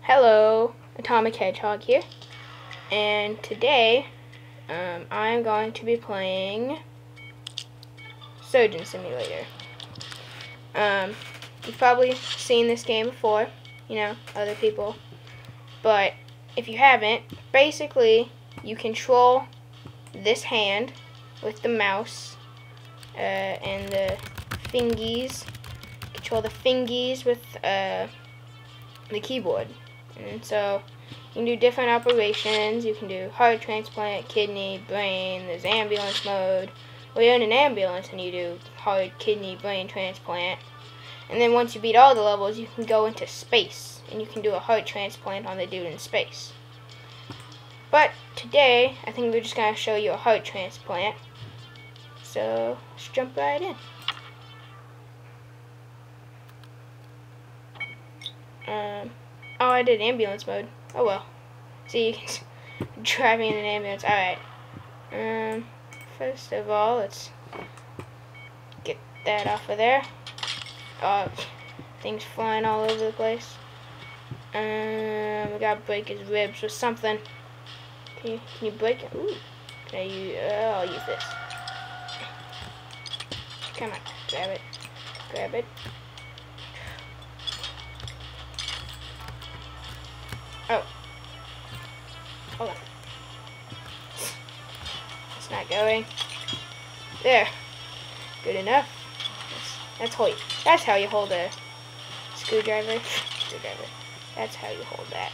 Hello, Atomic Hedgehog here, and today I'm going to be playing Surgeon Simulator. You've probably seen this game before, other people, but if you haven't, basically you control this hand with the mouse and the fingies. Control the fingies with the keyboard. And so you can do different operations. You can do heart transplant, kidney, brain. There's ambulance mode, where you're in an ambulance and you do heart, kidney, brain transplant. And then once you beat all the levels, you can go into space and you can do a heart transplant on the dude in space. But today, I think we're just going to show you a heart transplant. So let's jump right in. Oh, I did ambulance mode. Oh well. See, you can drive me in an ambulance. Alright. First of all, let's get that off of there. Oh, things flying all over the place. We gotta break his ribs with something. Can you break it? Ooh. Can you? I'll use this. Come on, grab it. Grab it. Oh. Hold on. It's not going. There. Good enough. That's how you hold a screwdriver. That's how you hold that.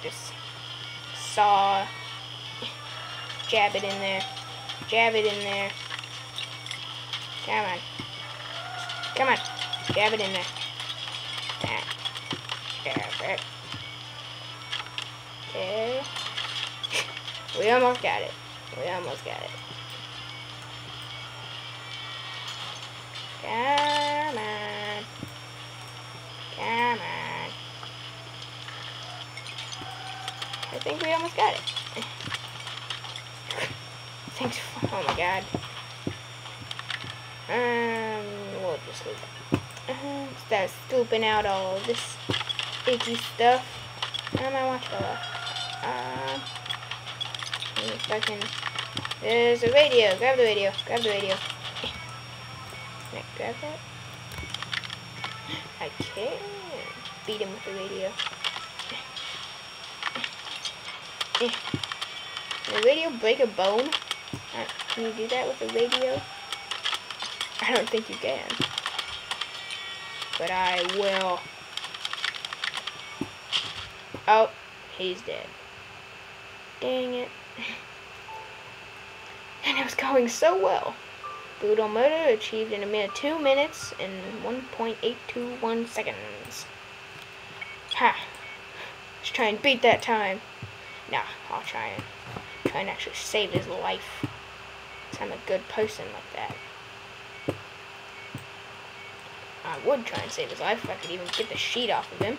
Just saw. Jab it in there. Jab it in there. Come on. Come on. Jab it in there. Jab it. Okay. We almost got it. We almost got it. Come on. Come on. I think we almost got it. Thanks. Oh my god. We'll just leave it. Start scooping out all of this icky stuff. I'm gonna watch it all. If I can. There's a radio. Grab the radio. Grab the radio. Can I grab that? I can. Beat him with the radio. Can the radio break a bone? Can you do that with the radio? I don't think you can. But I will. Oh, he's dead. Dang it. And it was going so well. Boot on motor achieved in a minute 2 minutes and 1.821 seconds. Ha! Let's try and beat that time. Nah, I'll try and actually save his life. 'Cause I'm a good person like that. I would try and save his life if I could even get the sheet off of him.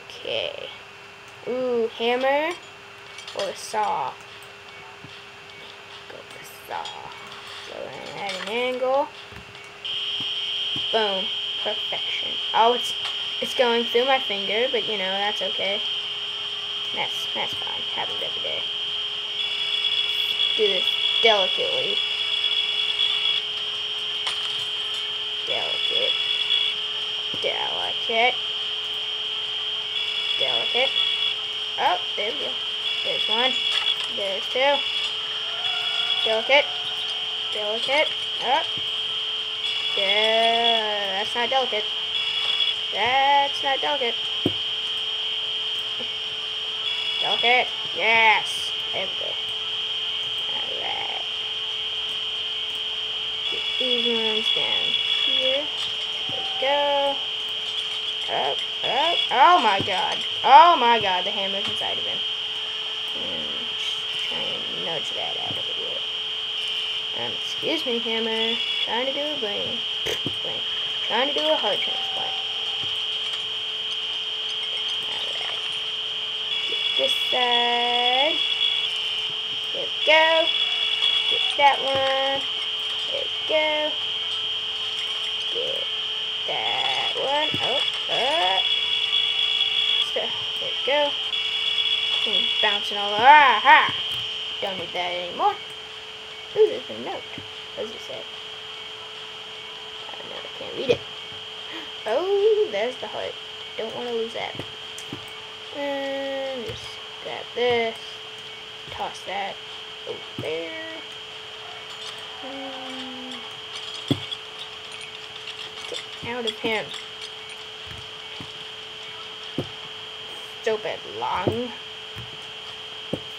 Okay. Ooh, hammer or a saw? Go with the saw. Go in at an angle. Boom. Perfection. Oh, it's going through my finger, but that's okay. That's fine. Happens every day. Do this delicately. Delicate. Oh, there we go. There's one. There's two. Delicate. Oh. Yeah, that's not delicate. Delicate. Yes. There we go. Alright. Get these ones down here. There we go. Up. Oh my god. Oh my god, the hammer's inside of him. Just try and nudge that out of it. Excuse me, hammer. Trying to do a brain. Trying to do a heart transplant. Alright. Get this side. There we go. Get that one. There we go. Get that one. Oh. go. He's bouncing all over. Aha! Don't need that anymore. Ooh, there's a note. What does it say? No, I can't read it. Oh, there's the heart. Don't want to lose that. And just grab this. Toss that over there. Get out of him. Stupid Long.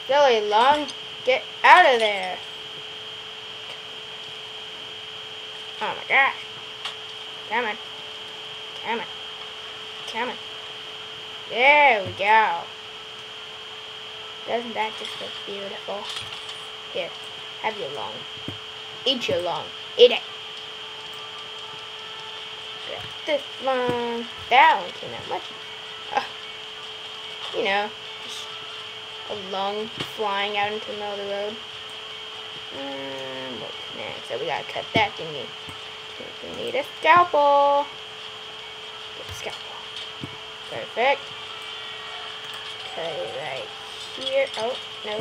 Silly Long, get out of there. Oh my gosh. Come on. Come on. Come on. There we go. Doesn't that just look beautiful? Here, have your Long. Eat your Long. Eat it. Grab this one. That one came out much. You know, just a Long flying out into the middle of the road. What's next? So we gotta cut that thingy. We need a scalpel. Get a scalpel. Perfect. Cut it right here. Oh, no.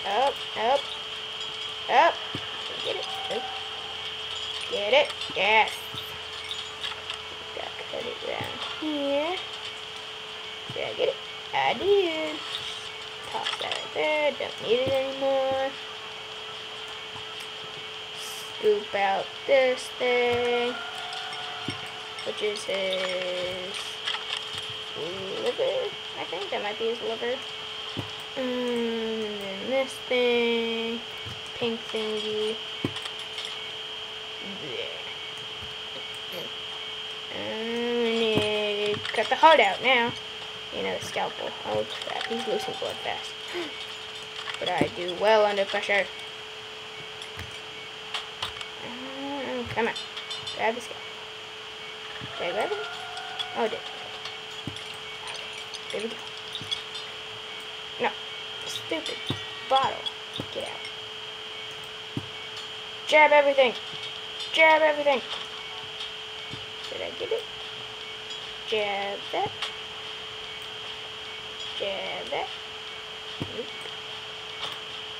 Up, up, up. Get it. Nope. Get it. Yes. Gotta cut it down here. Did I get it? I did. Toss that right there. Don't need it anymore. Scoop out this thing, which is his liver. I think that might be his liver. And then this thing, pink thingy. There. And we need to cut the heart out now. You know, the scalpel. Oh crap, he's losing blood fast. But I do well under pressure. Come on. Grab the scalpel. Did I grab it? Oh, I did. Okay. There we go. No. Stupid bottle. Get out. Jab everything. Jab everything. Did I get it? Jab that. Jab that. Nope.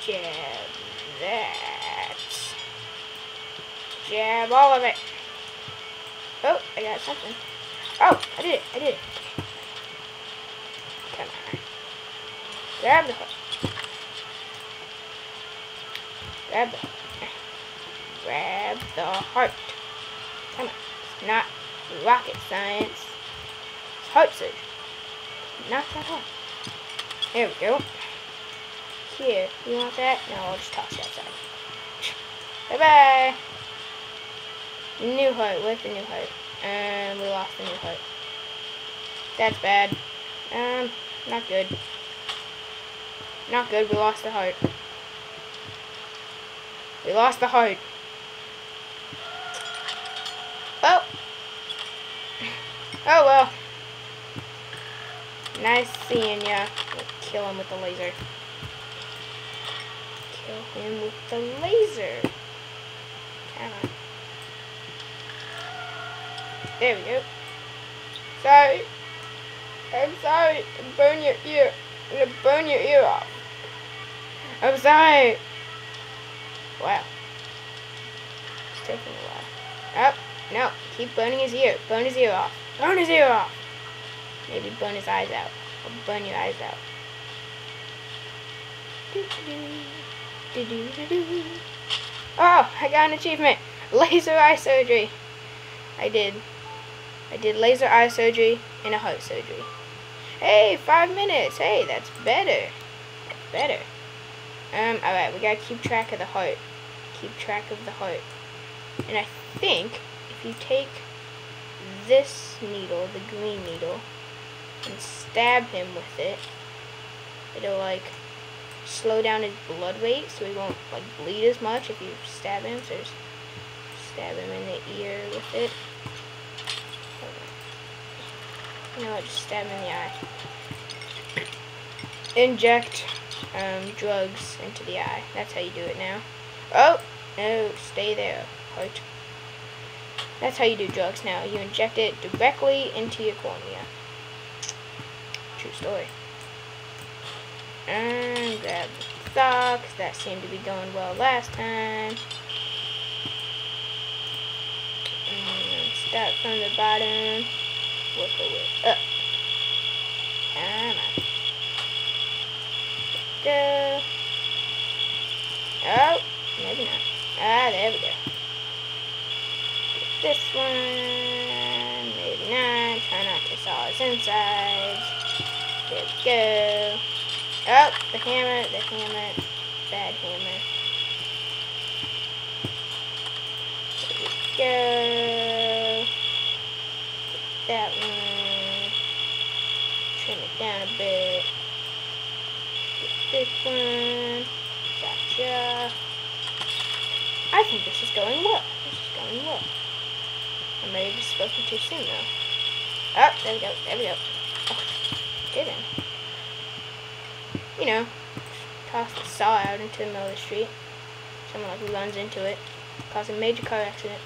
Jab that. Jab all of it. Oh, I got something. Oh, I did it. I did it. Come on. Grab the hook. Grab the hook. Grab the heart. Come on. It's not rocket science. It's heart surgery. Not that hard. There we go. Here, you want that? No, I'll just toss that side. Bye-bye. New heart. Where's the new heart? And we lost the new heart. That's bad. Not good. Not good. We lost the heart. We lost the heart. Oh. Oh well. Nice seeing ya. We'll kill him with the laser. Kill him with the laser. Come on. There we go. Sorry. I'm sorry. Burn your ear. I'm gonna burn your ear off. I'm sorry. Wow. It's taking a while. Oh, no. Keep burning his ear. Burn his ear off. Burn his ear off. Maybe burn his eyes out. Or burn your eyes out. Oh, I got an achievement. Laser eye surgery. I did laser eye surgery and a heart surgery. Hey, 5 minutes. Hey, that's better. That's better. Alright, we gotta keep track of the heart. Keep track of the heart. And I think if you take this needle, the green needle, and stab him with it, it'll like slow down his blood rate so he won't like bleed as much if you stab him. So just stab him in the ear with it. You know, just stab him in the eye. Inject drugs into the eye. That's how you do it now. Oh, no, stay there, heart. That's how you do drugs now. You inject it directly into your cornea. True story. And grab the socks. That seemed to be going well last time. And start from the bottom. Work our way up. Come on. Go. Oh, maybe not. Ah, there we go. Get this one. Maybe not. Try not to saw his insides. There we go. Oh, the hammer. Bad hammer. There we go. Get that one. Trim it down a bit. Get this one. Gotcha. I think this is going well. I may have spoken too soon though. Oh, there we go. Oh, didn't. You know, toss the saw out into the middle of the street. Someone like runs into it, cause a major car accident.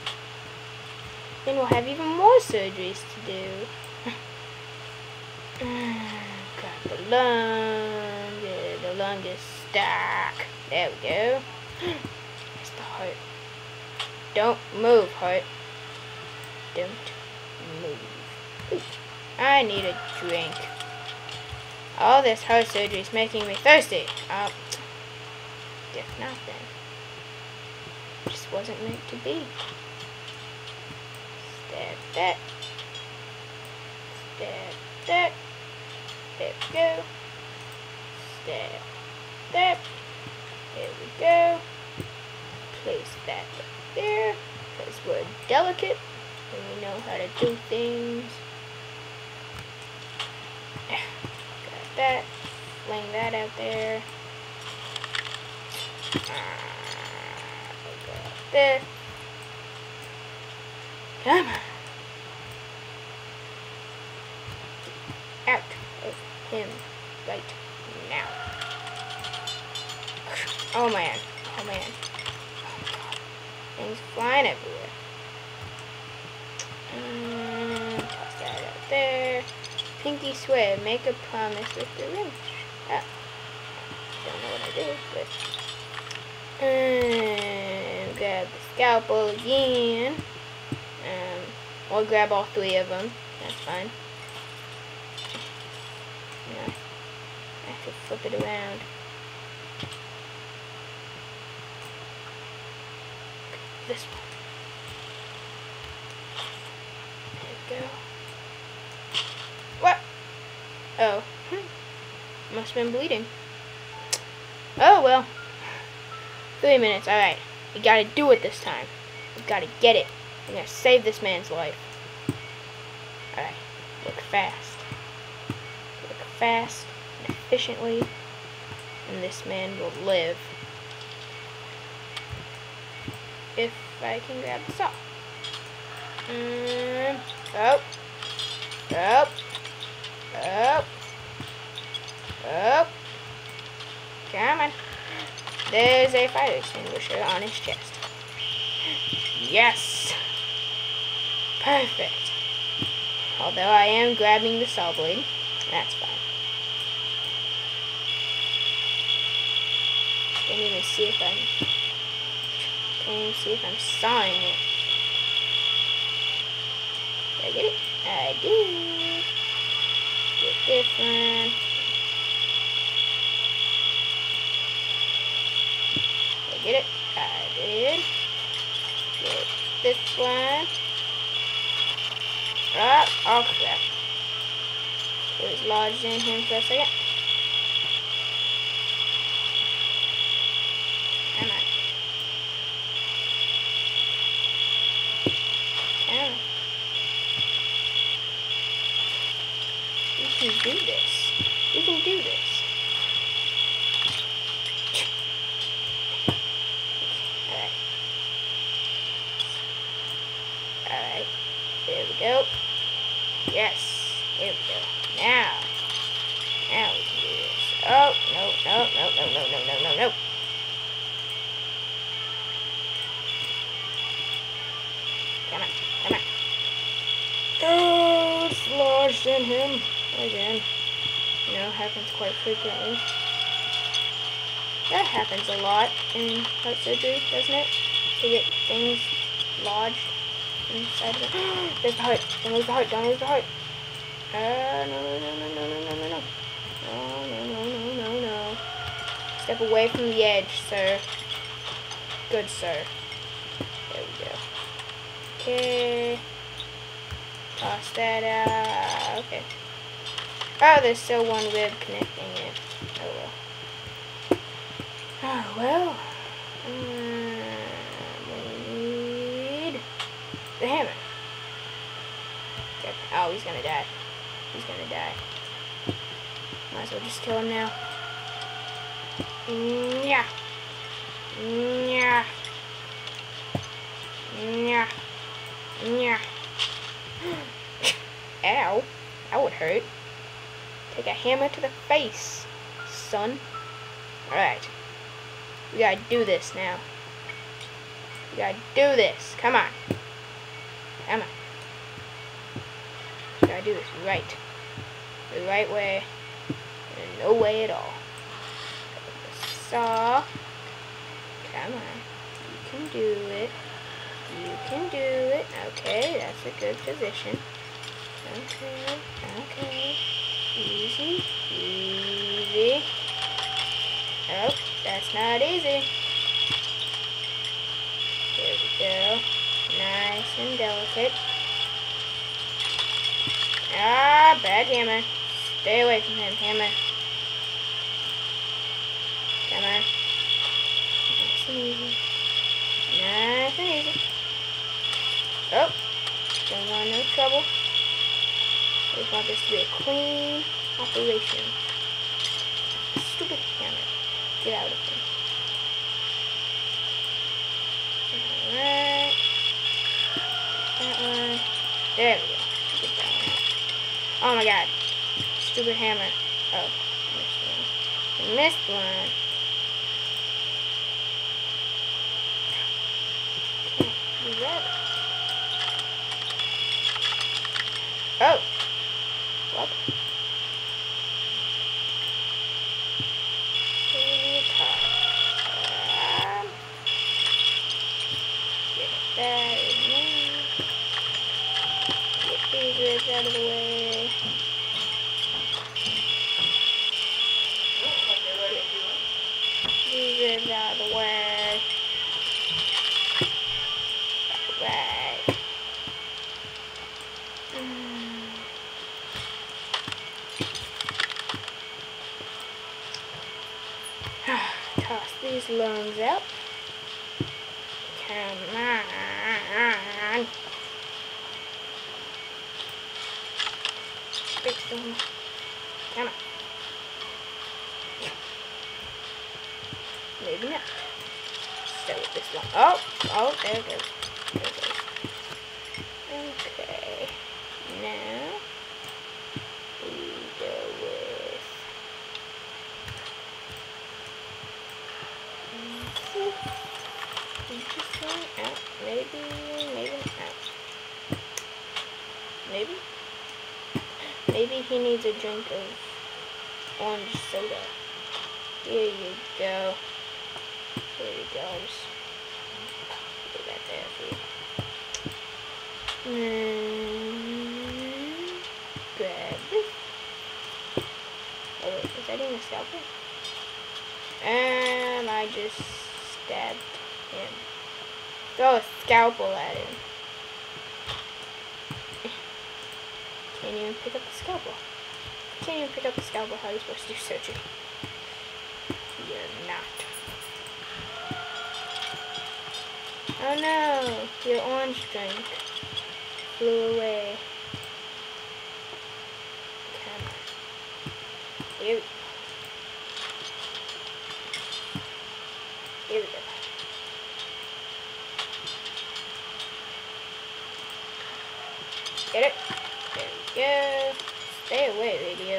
Then we'll have even more surgeries to do. Got the lung. The lung is stuck. There we go. It's the heart. Don't move, heart. Don't move. Ooh. I need a drink. All this heart surgery is making me thirsty. If not, then it just wasn't meant to be. Stab that. Stab that. There we go. Stab that. There we go. Place that right there, because we're delicate and we know how to do things. Got that. Fling that out there. Got this. Come on. Out of him right now. Oh man. Oh man. Oh god. Things flying everywhere. Toss that out there. Pinky swear. Make a promise with the rim. Ah. Don't know what I did, but. Grab the scalpel again. Or grab all three of them. That's fine. Yeah. I have to flip it around. This one. There we go. What? Oh. Must have been bleeding. Oh well. 3 minutes. Alright. We gotta do it this time. We gotta get it. We're gonna save this man's life. Alright. Work fast. Work fast and efficiently. And this man will live. If I can grab the saw. Up. Up. Up. Up. Come on. There's a fire extinguisher on his chest. Yes! Perfect. Although I am grabbing the saw blade. That's fine. Can't even see if I'm sawing it. Did I get it? I did. Get this one. Did I get it? I did. Get this one. Oh crap. It was lodged in him for a second. Come on. Come on. We can do this. We can do this. Alright. Alright. There we go. Yes. There we go. Now we can do this. Oh, no. Come on. Oh, it's lodged in him again. You know, happens quite frequently. That happens a lot in heart surgery, doesn't it? To get things lodged inside of it. There's the heart. Don't lose the heart. Don't lose the heart. No, no, no, no, no, no, no, no. No, no, no, no, no, no. Step away from the edge, sir. Good, sir. There we go. Okay. Toss that out. Okay. Oh, there's still one rib connecting it. Oh, well. Oh, well. We need the hammer. Okay. Oh, he's gonna die. He's gonna die. Might as well just kill him now. Yeah. Yeah. Yeah. Yeah. Ow. That would hurt. Take a hammer to the face, son. Alright. We gotta do this now. We gotta do this. Come on. Come on. We gotta do this right. The right way. And no way at all. The saw. Come on. You can do it. You can do it. Okay, that's a good position. Okay, okay. Easy, easy. Oh, that's not easy. There we go. Nice and delicate. Ah, bad hammer. Stay away from him, hammer. Come on. Nice and easy. Nice and easy. Oh, don't want no trouble. We want this to be a clean operation. Stupid hammer. Get out of here. Alright. That one. There we go. Get that one out. Oh my god. Stupid hammer. Oh, missed one. I missed one. Can't do that. Oh. What? Get that in there. Get these ribs out of the way. These ribs out of the way. Right. Toss these lungs out. Come on. Fix them. Come on. Maybe not. Stay with this one. Oh, oh, there it goes. There it goes. Okay. Now we go with this one out. Maybe not. Maybe he needs a drink of orange soda. Here you go. Here you go. Just put that there for you. Grab this. Oh wait, is that even a scalpel? And I just stabbed him. Throw a scalpel at him. Can't even pick up the scalpel. Can't even pick up the scalpel. How are you supposed to do surgery? You're not. Oh no! Your orange drink flew away. Come on. Here we go. Here we go. Get it? There we go. Stay away, radio.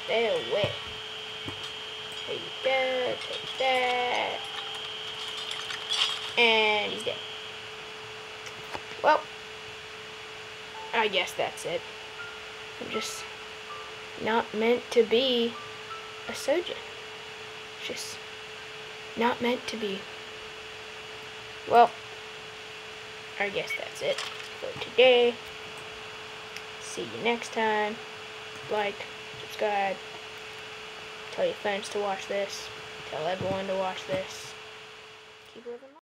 Stay away. There you go. Take that. And he's dead. Well, I guess that's it. I'm just not meant to be a Sojin. Just not meant to be. Well, I guess that's it for today. See you next time. Like, subscribe, tell your friends to watch this, tell everyone to watch this. Keep living.